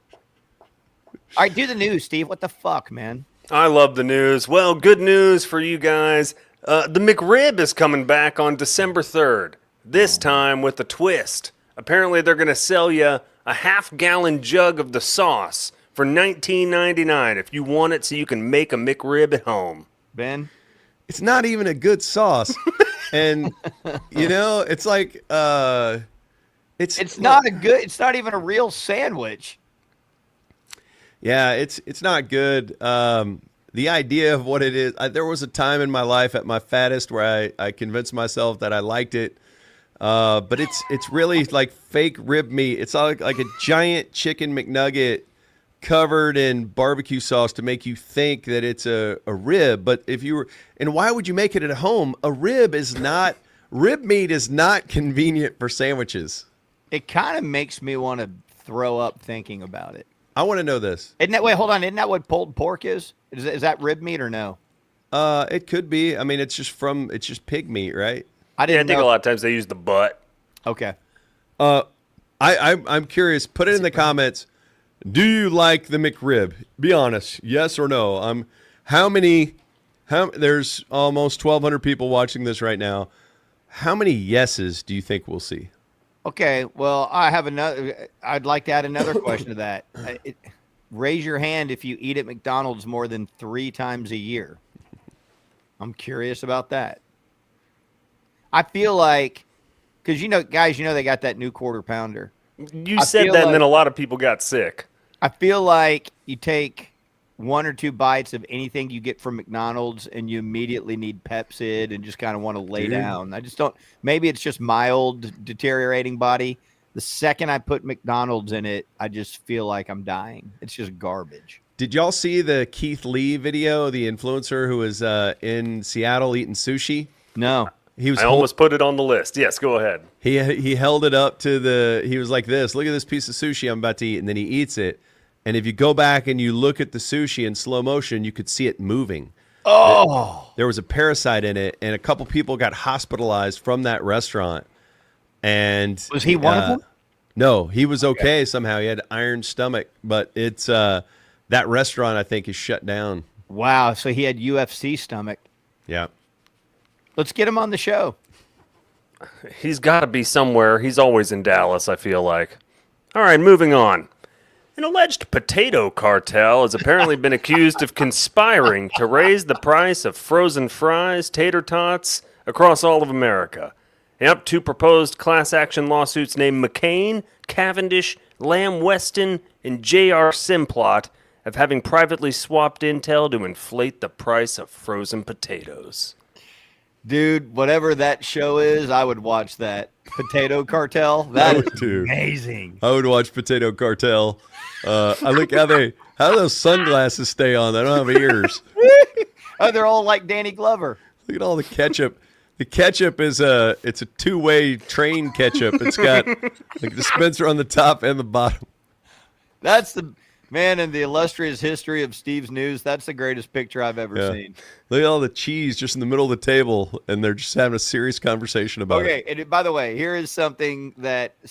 All right, do the news, Steve. What the fuck, man? I love the news. Well, good news for you guys. The McRib is coming back on December 3rd, this time with a twist. Apparently, they're going to sell you a half-gallon jug of the sauce for $19.99 if you want it so you can make a McRib at home. Ben? It's not even a good sauce. And, it's like it's not even a real sandwich. Yeah, it's not good. The idea of what it is, there was a time in my life at my fattest where I convinced myself that I liked it. But it's really like fake rib meat. It's like a giant chicken McNugget covered in barbecue sauce to make you think that it's a rib. But and why would you make it at home? Rib meat is not convenient for sandwiches. It kind of makes me want to throw up thinking about it. I want to know this. Hold on. Isn't that what pulled pork is? Is that rib meat or no? It could be. I mean, it's just pig meat, right? I think a lot of times they use the butt. Okay. I'm curious. Put it in the comments. Do you like the McRib? Be honest. Yes or no? There's almost 1,200 people watching this right now. How many yeses do you think we'll see? Okay. Well, I'd like to add another question to that. Raise your hand if you eat at McDonald's more than 3 times a year. I'm curious about that. I feel like, because guys, they got that new quarter pounder. You said that, and then a lot of people got sick. I feel like you take 1 or 2 bites of anything you get from McDonald's, and you immediately need Pepsid and just kind of want to lay down. I just don't. Maybe it's just my old deteriorating body. The second I put McDonald's in it, I just feel like I'm dying. It's just garbage. Did y'all see the Keith Lee video, the influencer who was in Seattle eating sushi? No. I almost put it on the list. Yes, go ahead. He held it up to he was like this, look at this piece of sushi I'm about to eat, and then he eats it. And if you go back and you look at the sushi in slow motion, you could see it moving. Oh! There was a parasite in it, and a couple people got hospitalized from that restaurant. And was he one of them? No, he was okay somehow. He had iron stomach, but it's that restaurant I think is shut down. Wow, so he had UFC stomach. Yeah. Let's get him on the show. He's got to be somewhere. He's always in Dallas, I feel like. All right, moving on. An alleged potato cartel has apparently been accused of conspiring to raise the price of frozen fries, tater tots across all of America. Yep, 2 proposed class action lawsuits named McCain, Cavendish, Lamb Weston, and J.R. Simplot of having privately swapped intel to inflate the price of frozen potatoes. Dude, whatever that show is, I would watch that. Potato Cartel. That is amazing. I would watch Potato Cartel. I look how those sunglasses stay on. They don't have ears. Oh, they're all like Danny Glover. Look at all the ketchup. The ketchup it's a 2-way train ketchup. It's got the dispenser on the top and the bottom. That's the man in the illustrious history of Steve's News. That's the greatest picture I've ever seen. Look at all the cheese just in the middle of the table, and they're just having a serious conversation about it. Okay, and by the way, here is something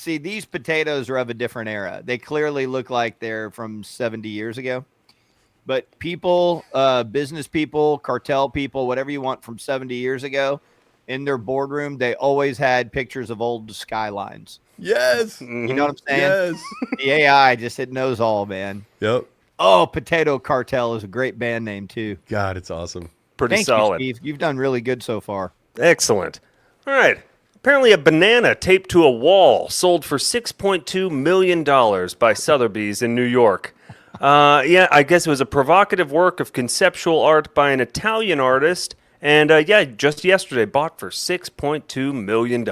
these potatoes are of a different era. They clearly look like they're from 70 years ago. but people, business people, cartel people, whatever you want from 70 years ago, in their boardroom, they always had pictures of old skylines. Yes. You know what I'm saying? Yes. The AI it knows all, man. Yep. Oh, Potato Cartel is a great band name too. God, it's awesome. Pretty Thank solid. you, Steve. You've done really good so far. Excellent. All right. Apparently, a banana taped to a wall sold for $6.2 million by Sotheby's in New York. Yeah, I guess it was a provocative work of conceptual art by an Italian artist. And yeah, just yesterday, bought for $6.2 million.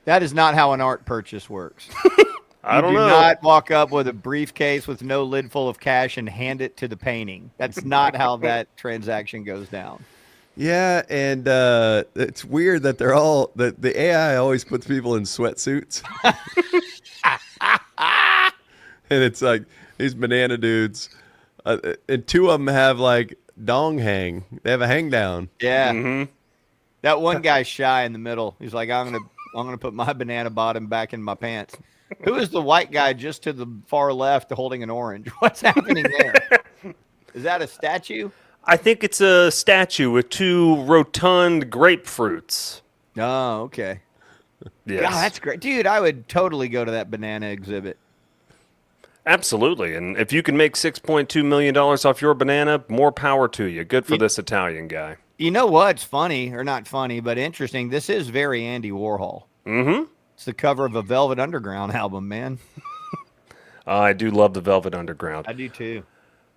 That is not how an art purchase works. I don't You know. do not walk up with a briefcase with no lid full of cash and hand it to the painting. That's not how that transaction goes down. Yeah, and it's weird that the AI always puts people in sweatsuits. And it's like these banana dudes, and two of them have like dong hang. They have a hang down. Yeah. Mm-hmm. That one guy's shy in the middle. He's like, I'm gonna put my banana bottom back in my pants. Who is the white guy just to the far left holding an orange? What's happening there? Is that a statue? I think it's a statue with two rotund grapefruits. Oh, okay. Yes. God, that's great. Dude, I would totally go to that banana exhibit. Absolutely. And if you can make $6.2 million off your banana, more power to you. Good for this Italian guy. You know what's funny, or not funny, but interesting? This is very Andy Warhol. Mm-hmm. It's the cover of a Velvet Underground album, man. I do love the Velvet Underground. I do too.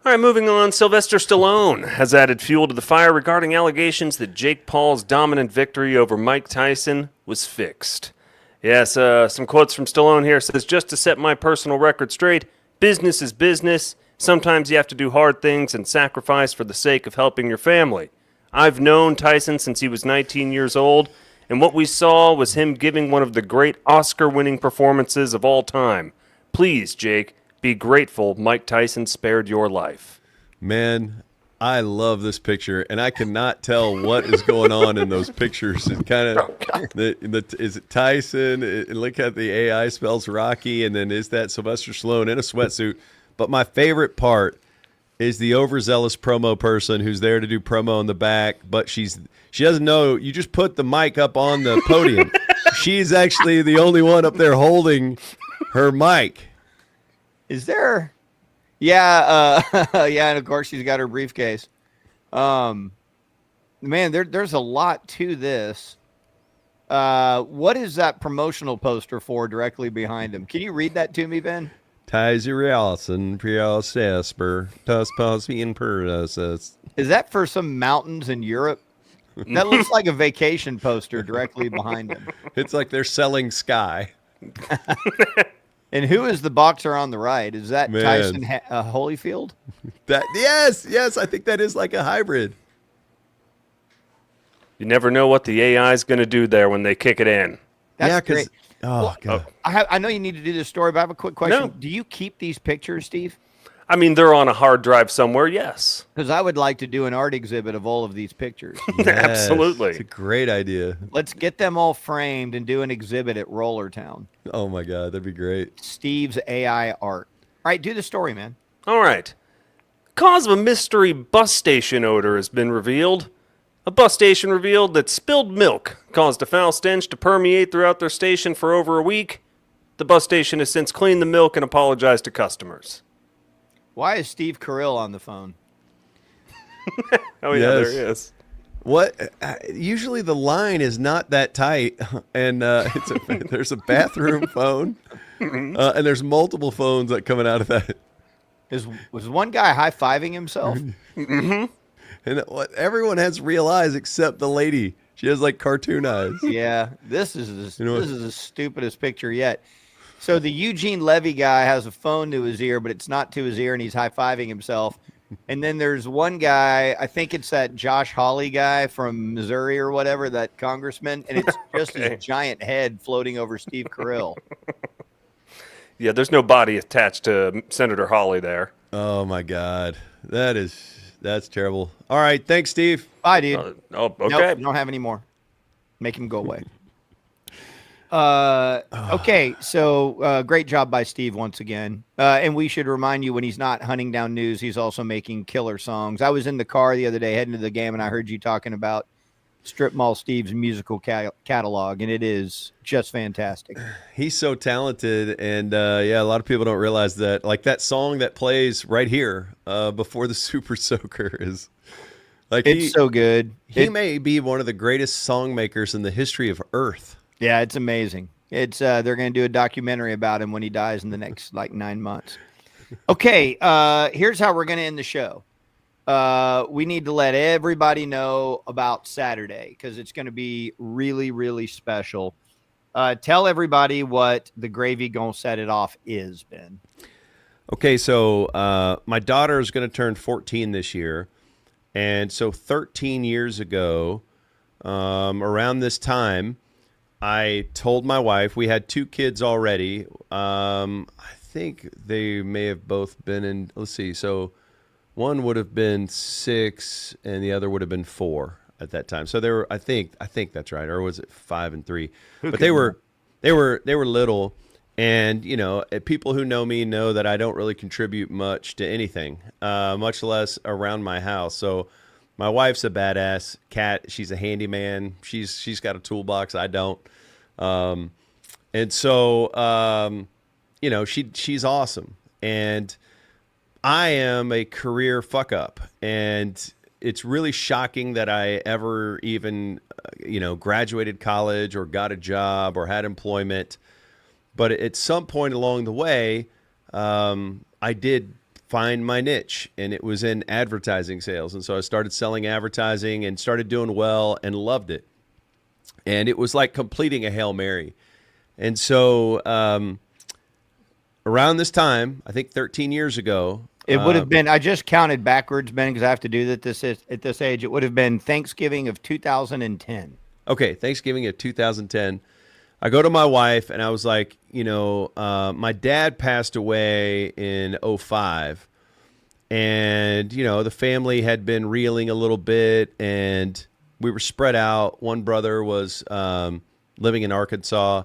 All right, moving on. Sylvester Stallone has added fuel to the fire regarding allegations that Jake Paul's dominant victory over Mike Tyson was fixed. Yes, some quotes from Stallone here. It says, just to set my personal record straight, business is business. Sometimes you have to do hard things and sacrifice for the sake of helping your family. I've known Tyson since he was 19 years old, and what we saw was him giving one of the great Oscar-winning performances of all time. Please, Jake, be grateful Mike Tyson spared your life. Man, I love this picture, and I cannot tell what is going on in those pictures. It kind of is it Tyson? Look at the AI spells Rocky, and then is that Sylvester Stallone in a sweatsuit? But my favorite part is the overzealous promo person who's there to do promo in the back, but she doesn't know. You just put the mic up on the podium. She's actually the only one up there holding her mic. Is there? Yeah, yeah, and of course she's got her briefcase. Man, there's a lot to this. What is that promotional poster for directly behind him? Can you read that to me, Ben? Tyser Allison, Prios Esper, Tuspasian Perus. Is that for some mountains in Europe? That looks like a vacation poster directly behind him. It's like they're selling Sky. And who is the boxer on the right? Is that Man. Tyson Holyfield? Yes, I think that is like a hybrid. You never know what the AI is going to do there when they kick it in. That's great. Oh, God. I know you need to do this story, but I have a quick question. No. Do you keep these pictures, Steve? I mean, they're on a hard drive somewhere, yes. Because I would like to do an art exhibit of all of these pictures. Yes, Absolutely. It's a great idea. Let's get them all framed and do an exhibit at Rollertown. Oh, my God. That'd be great. Steve's AI art. All right, do the story, man. All right. Cause of a mystery bus station odor has been revealed. A bus station revealed that spilled milk caused a foul stench to permeate throughout their station for over a week. The bus station has since cleaned the milk and apologized to customers. Why is Steve Carell on the phone? Oh, yeah, Yes. there he is. What? Usually the line is not that tight, and there's a bathroom phone, and there's multiple phones that coming out of that. Was one guy high-fiving himself? And everyone has real eyes except the lady. She has like cartoon eyes. Yeah, this is You know what? this is the stupidest picture yet. So the Eugene Levy guy has a phone to his ear, but it's not to his ear, and he's high-fiving himself. And then there's one guy, I think it's that Josh Hawley guy from Missouri or whatever, that congressman, and it's just Okay. his giant head floating over Steve Carell. Yeah, there's no body attached to Senator Hawley there. Oh my God, that's terrible. All right, thanks, Steve. Bye, dude. Okay. Nope, you don't have any more. Make him go away. Okay, so great job by Steve once again. And we should remind you when he's not hunting down news, he's also making killer songs. I was in the car the other day heading to the game, and I heard you talking about Strip Mall Steve's musical catalog, and it is just fantastic. He's so talented, and yeah, a lot of people don't realize that. Like that song that plays right here before the Super Soaker is like it's so good. He may be one of the greatest song makers in the history of Earth. Yeah, it's amazing. It's they're going to do a documentary about him when he dies in the next like 9 months. Okay, here's how we're going to end the show. We need to let everybody know about Saturday because it's going to be really, really special. Tell everybody what the Gravy Gonna Set It Off is, Ben. Okay, so my daughter is going to turn 14 this year. And so 13 years ago, around this time, I told my wife, we had 2 kids already. I think they may have both been in, let's see, so one would have been 6 and the other would have been 4 at that time. So they were, I think that's right. Or was it 5 and 3? But they were little. And, you know, people who know me know that I don't really contribute much to anything, much less around my house. So my wife's a badass cat. She's a handyman. She's got a toolbox. I don't. And so, you know, she's awesome. And I am a career fuck up. And it's really shocking that I ever even, you know, graduated college or got a job or had employment. But at some point along the way, I did find my niche, and it was in advertising sales. And so I started selling advertising and started doing well and loved it. And it was like completing a Hail Mary. And so around this time, I think 13 years ago, it would have been, I just counted backwards, Ben, because I have to do that at this age. It would have been Thanksgiving of 2010. Okay, Thanksgiving of 2010. I go to my wife and I was like, you know, my dad passed away in 2005, and, you know, the family had been reeling a little bit and we were spread out. One brother was living in Arkansas.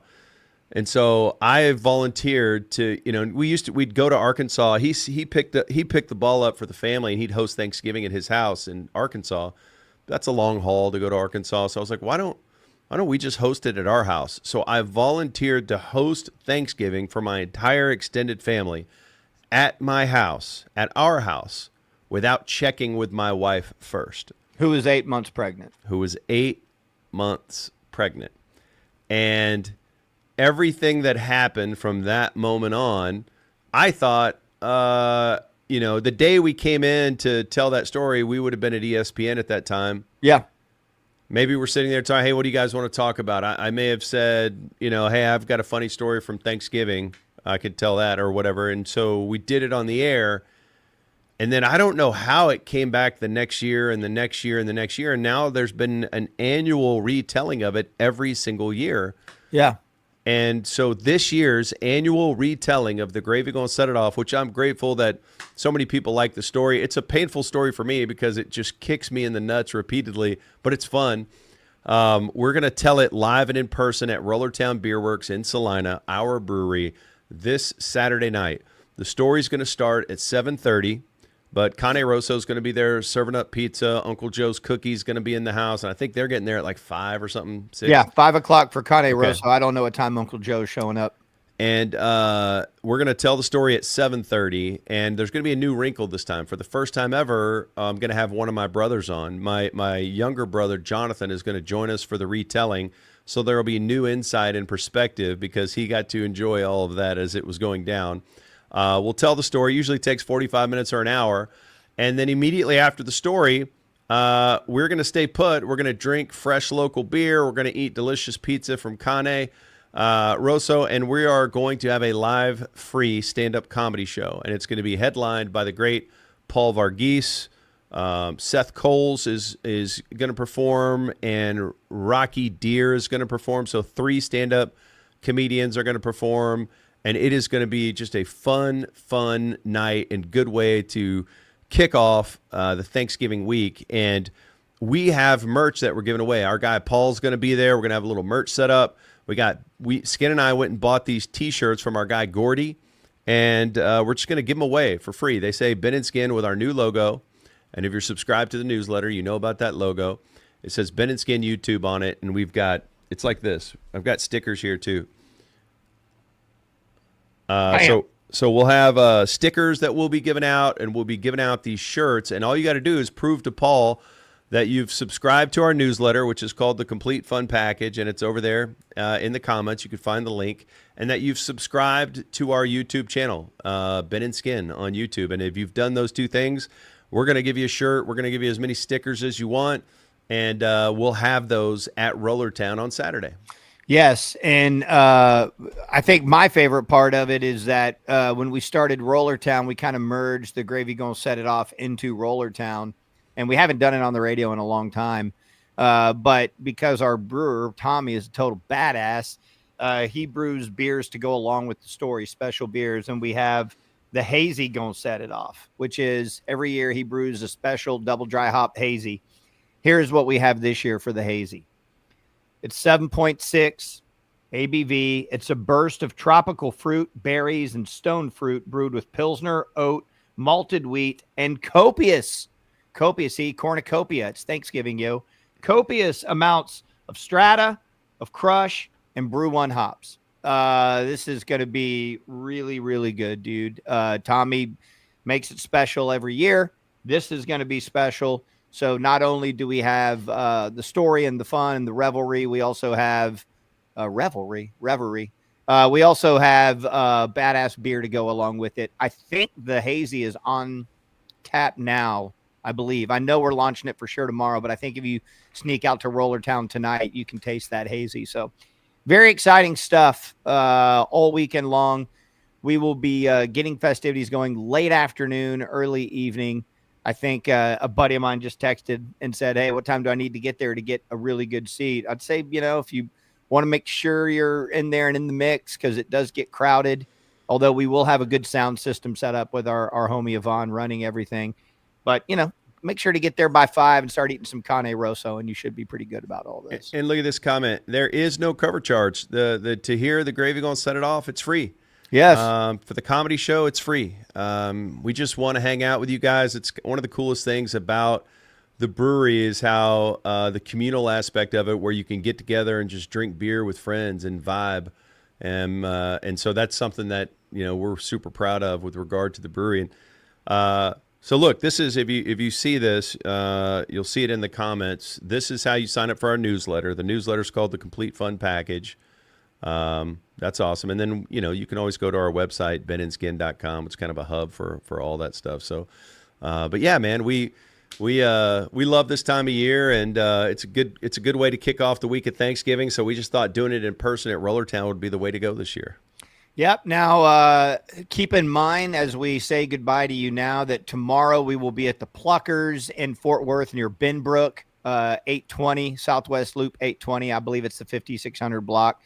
And so I volunteered to, you know, we'd go to Arkansas. He picked the ball up for the family, and he'd host Thanksgiving at his house in Arkansas. That's a long haul to go to Arkansas. So I was like, why don't we just host it at our house? So I volunteered to host Thanksgiving for my entire extended family at my house, at our house, without checking with my wife first. Who was 8 months pregnant. And everything that happened from that moment on, I thought, you know, the day we came in to tell that story, we would have been at ESPN at that time. Yeah. Maybe we're sitting there talking, hey, what do you guys want to talk about? I may have said, you know, hey, I've got a funny story from Thanksgiving. I could tell that or whatever. And so we did it on the air. And then I don't know how it came back the next year and the next year and the next year. And now there's been an annual retelling of it every single year. Yeah. And so this year's annual retelling of The Gravy Gonna Set It Off, which I'm grateful that so many people like the story. It's a painful story for me because it just kicks me in the nuts repeatedly, but it's fun. We're going to tell it live and in person at Rollertown Beer Works in Salina, our brewery, this Saturday night. The story's going to start at 7:30. But Cane Rosso's going to be there serving up pizza. Uncle Joe's Cookie's going to be in the house. And I think they're getting there at like 5 or something. 6. Yeah, 5 o'clock for Cane Rosso. I don't know what time Uncle Joe's showing up. And we're going to tell the story at 7:30. And there's going to be a new wrinkle this time. For the first time ever, I'm going to have one of my brothers on. My younger brother, Jonathan, is going to join us for the retelling. So there will be new insight and perspective because he got to enjoy all of that as it was going down. We'll tell the story. Usually takes 45 minutes or an hour. And then immediately after the story, we're going to stay put. We're going to drink fresh local beer. We're going to eat delicious pizza from Cane Rosso. And we are going to have a live free stand-up comedy show. And it's going to be headlined by the great Paul Varghese. Seth Coles is going to perform. And Rocky Deer is going to perform. So 3 stand-up comedians are going to perform. And it is going to be just a fun night and good way to kick off the Thanksgiving week. And we have merch that we're giving away. Our guy Paul's going to be there. We're going to have a little merch set up. Skin and I went and bought these T-shirts from our guy Gordy, and we're just going to give them away for free. They say Ben and Skin with our new logo, and if you're subscribed to the newsletter, you know about that logo. It says Ben and Skin YouTube on it, and it's like this. I've got stickers here too. So we'll have stickers that we'll be giving out, and we'll be giving out these shirts. And all you got to do is prove to Paul that you've subscribed to our newsletter, which is called The Complete Fun Package, and it's over there in the comments. You can find the link. And that you've subscribed to our YouTube channel, Ben and Skin on YouTube. And if you've done those two things, we're going to give you a shirt. We're going to give you as many stickers as you want, and we'll have those at Rollertown on Saturday. Yes, and I think my favorite part of it is that when we started Rollertown, we kind of merged the Gravy Gonna Set It Off into Rollertown, and we haven't done it on the radio in a long time. But because our brewer, Tommy, is a total badass, he brews beers to go along with the story, special beers, and we have the Hazy Gonna Set It Off, which is every year he brews a special double dry hop hazy. Here's what we have this year for the Hazy. It's 7.6 ABV. It's a burst of tropical fruit, berries, and stone fruit brewed with Pilsner, oat, malted wheat, and copious cornucopia. It's Thanksgiving, yo. Copious amounts of strata, of crush, and brew one hops. This is going to be really, really good, dude. Tommy makes it special every year. This is going to be special. So not only do we have the story and the fun and the revelry, we also have revelry. We also have badass beer to go along with it. I think the Hazy is on tap now, I believe. I know we're launching it for sure tomorrow, but I think if you sneak out to Rollertown tonight, you can taste that Hazy. So very exciting stuff all weekend long. We will be getting festivities going late afternoon, early evening. I think a buddy of mine just texted and said, hey, what time do I need to get there to get a really good seat? I'd say, if you want to make sure you're in there and in the mix, because it does get crowded, although we will have a good sound system set up with our homie Yvonne running everything. But, make sure to get there by 5 and start eating some Cane Rosso, and you should be pretty good about all this. And look at this comment. There is no cover charge. To hear the Gravy Gonna Set It Off, it's free. Yes. For the comedy show, it's free. We just want to hang out with you guys. It's one of the coolest things about the brewery is how the communal aspect of it, where you can get together and just drink beer with friends and vibe. And so that's something that, we're super proud of with regard to the brewery. And so look, this is, if you see this, you'll see it in the comments. This is how you sign up for our newsletter. The newsletter is called The Complete Fun Package. That's awesome. And then, you can always go to our website, benandskin.com. It's kind of a hub for all that stuff. So, but yeah, man, we love this time of year, and it's a good way to kick off the week of Thanksgiving. So we just thought doing it in person at Rollertown would be the way to go this year. Yep. Now, keep in mind as we say goodbye to you now that tomorrow we will be at the Pluckers in Fort Worth near Benbrook, 820 Southwest Loop 820. I believe it's the 5600 block.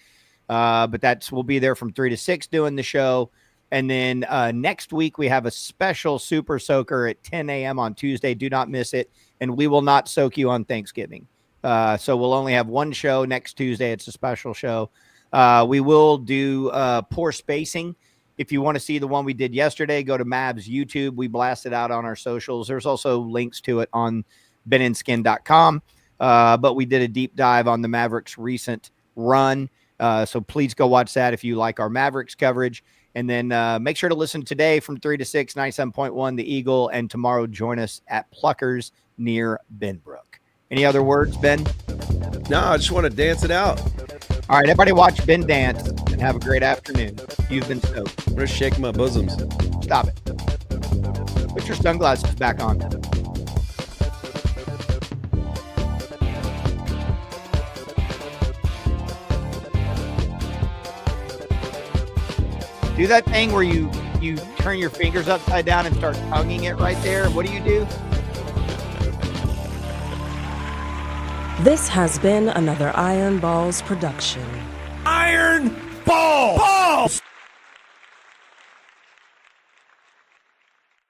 But we'll be there from 3 to 6 doing the show. And then next week we have a special Super Soaker at 10 a.m. on Tuesday. Do not miss it. And we will not soak you on Thanksgiving. So we'll only have one show next Tuesday. It's a special show. We will do poor spacing. If you want to see the one we did yesterday, go to Mavs YouTube. We blasted out on our socials. There's also links to it on benandskin.com. But we did a deep dive on the Mavericks' recent run. So please go watch that if you like our Mavericks coverage. And then make sure to listen today from 3 to 6, 97.1 The Eagle. And tomorrow join us at Pluckers near Benbrook. Any other words, Ben? No, I just want to dance it out. All right, everybody watch Ben dance and have a great afternoon. You've been stoked. I'm going to shake my bosoms. Stop it. Put your sunglasses back on. Do that thing where you turn your fingers upside down and start tonguing it right there. What do you do? This has been another Iron Balls production. Iron Balls!